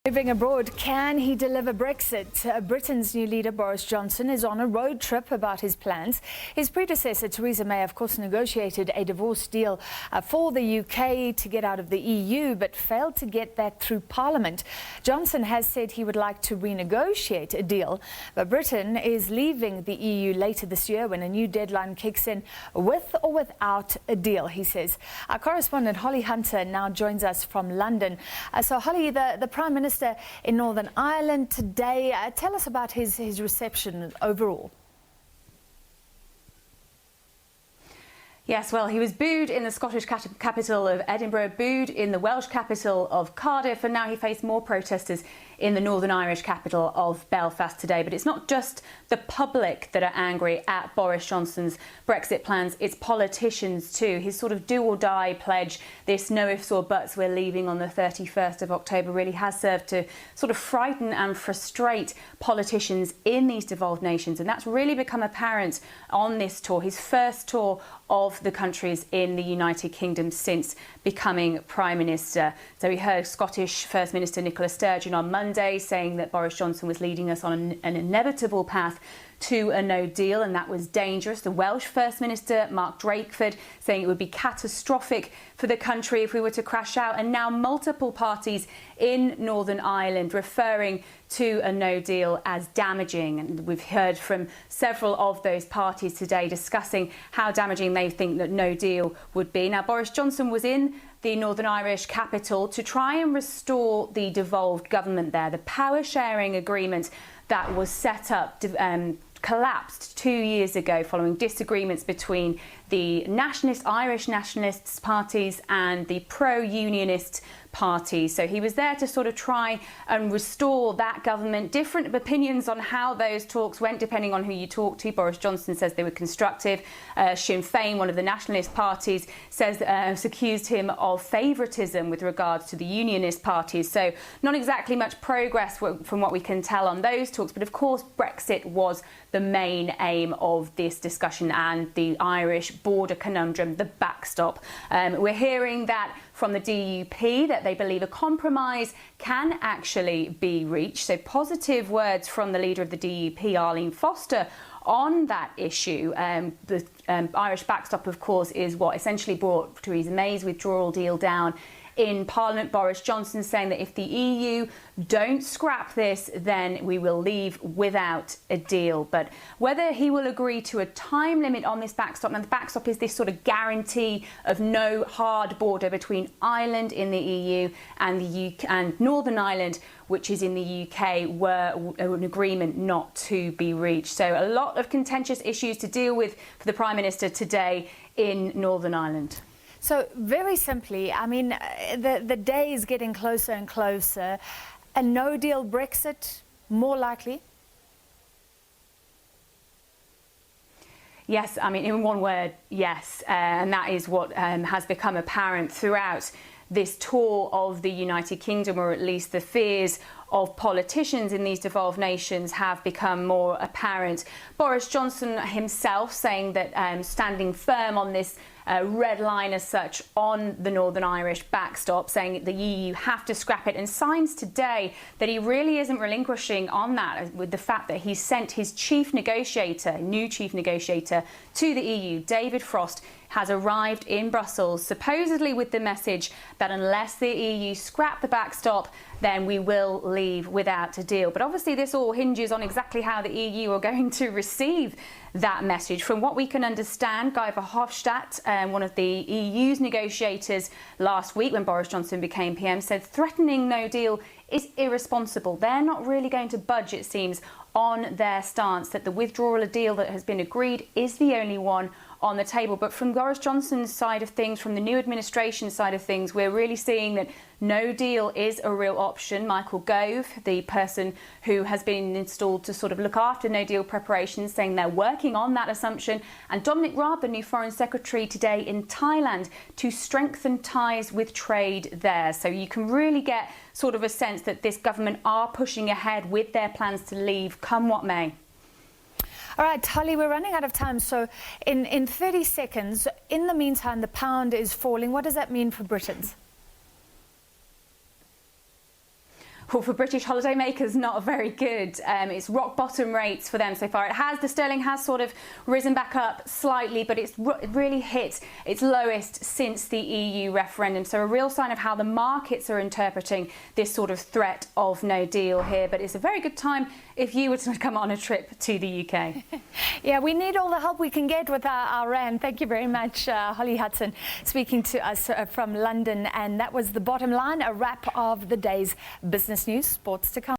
Moving abroad, can he deliver Brexit? Britain's new leader, Boris Johnson, is on a road trip about his plans. His predecessor, Theresa May, of course, negotiated a divorce deal for the UK to get out of the EU, but failed to get that through Parliament. Johnson has said he would like to renegotiate a deal, but Britain is leaving the EU later this year when a new deadline kicks in, with or without a deal, he says. Our correspondent, Holly Hudson, now joins us from London. So, Holly, the Prime Minister in Northern Ireland today. Tell us about his reception overall. Yes, well, he was booed in the Scottish capital of Edinburgh, booed in the Welsh capital of Cardiff, and now he faced more protesters in the Northern Irish capital of Belfast today. But it's not just the public that are angry at Boris Johnson's Brexit plans, it's politicians too. His sort of do-or-die pledge, this no ifs or buts, we're leaving on the 31st of October, really has served to sort of frighten and frustrate politicians in these devolved nations. And that's really become apparent on this tour, his first tour of the countries in the United Kingdom since becoming Prime Minister. So we heard Scottish First Minister Nicola Sturgeon on Monday saying that Boris Johnson was leading us on an inevitable path to a no deal, and that was dangerous. The Welsh First Minister, Mark Drakeford, saying it would be catastrophic for the country if we were to crash out, and now multiple parties in Northern Ireland referring to a no deal as damaging. And we've heard from several of those parties today discussing how damaging they think that no deal would be. Now, Boris Johnson was in the Northern Irish capital to try and restore the devolved government there. The power sharing agreement that was set up collapsed 2 years ago following disagreements between the Irish nationalists parties and the pro-unionist party. So he was there to sort of try and restore that government. Different opinions on how those talks went depending on who you talk to. Boris Johnson says they were constructive. Sinn Féin, one of the nationalist parties, says accused him of favouritism with regards to the unionist parties. So not exactly much progress from what we can tell on those talks. But of course, Brexit was the main aim of this discussion and the Irish border conundrum, the backstop. We're hearing that from the DUP that they believe a compromise can actually be reached. So positive words from the leader of the DUP, Arlene Foster, on that issue. The Irish backstop, of course, is what essentially brought Theresa May's withdrawal deal down in Parliament. Boris Johnson saying that if the EU don't scrap this, then we will leave without a deal. But whether he will agree to a time limit on this backstop, and the backstop is this sort of guarantee of no hard border between Ireland in the EU and the UK and Northern Ireland, which is in the UK, were an agreement not to be reached. So a lot of contentious issues to deal with for the Prime Minister today in Northern Ireland. So very simply, I mean, the day is getting closer and closer. A no-deal Brexit, more likely? Yes, I mean, in one word, yes. And that is what has become apparent throughout this tour of the United Kingdom, or at least the fears of politicians in these devolved nations have become more apparent. Boris Johnson himself saying that standing firm on this red line as such on the Northern Irish backstop, saying the EU have to scrap it, and signs today that he really isn't relinquishing on that, with the fact that he sent his new chief negotiator to the EU, David Frost, has arrived in Brussels, supposedly with the message that unless the EU scrap the backstop, then we will leave without a deal. But obviously this all hinges on exactly how the EU are going to receive that message. From what we can understand, Guy Verhofstadt, one of the EU's negotiators last week when Boris Johnson became PM, said threatening no deal is irresponsible. They're not really going to budge, it seems, on their stance that the withdrawal deal that has been agreed is the only one on the table. But from Boris Johnson's side of things, from the new administration side of things, we're really seeing that no deal is a real option. Michael Gove, the person who has been installed to sort of look after no deal preparations, saying they're working on that assumption. And Dominic Raab, the new Foreign Secretary today in Thailand, to strengthen ties with trade there. So you can really get sort of a sense that this government are pushing ahead with their plans to leave, come what may. All right, Holly, we're running out of time. So in 30 seconds, in the meantime, the pound is falling. What does that mean for Britons? Well, for British holidaymakers, not very good. It's rock bottom rates for them so far. The sterling has sort of risen back up slightly, but it's really hit its lowest since the EU referendum. So a real sign of how the markets are interpreting this sort of threat of no deal here. But it's a very good time if you were to come on a trip to the UK. Yeah, we need all the help we can get with our rand. Thank you very much, Holly Hudson, speaking to us from London. And that was The Bottom Line, a wrap of the day's business news. Sports to come.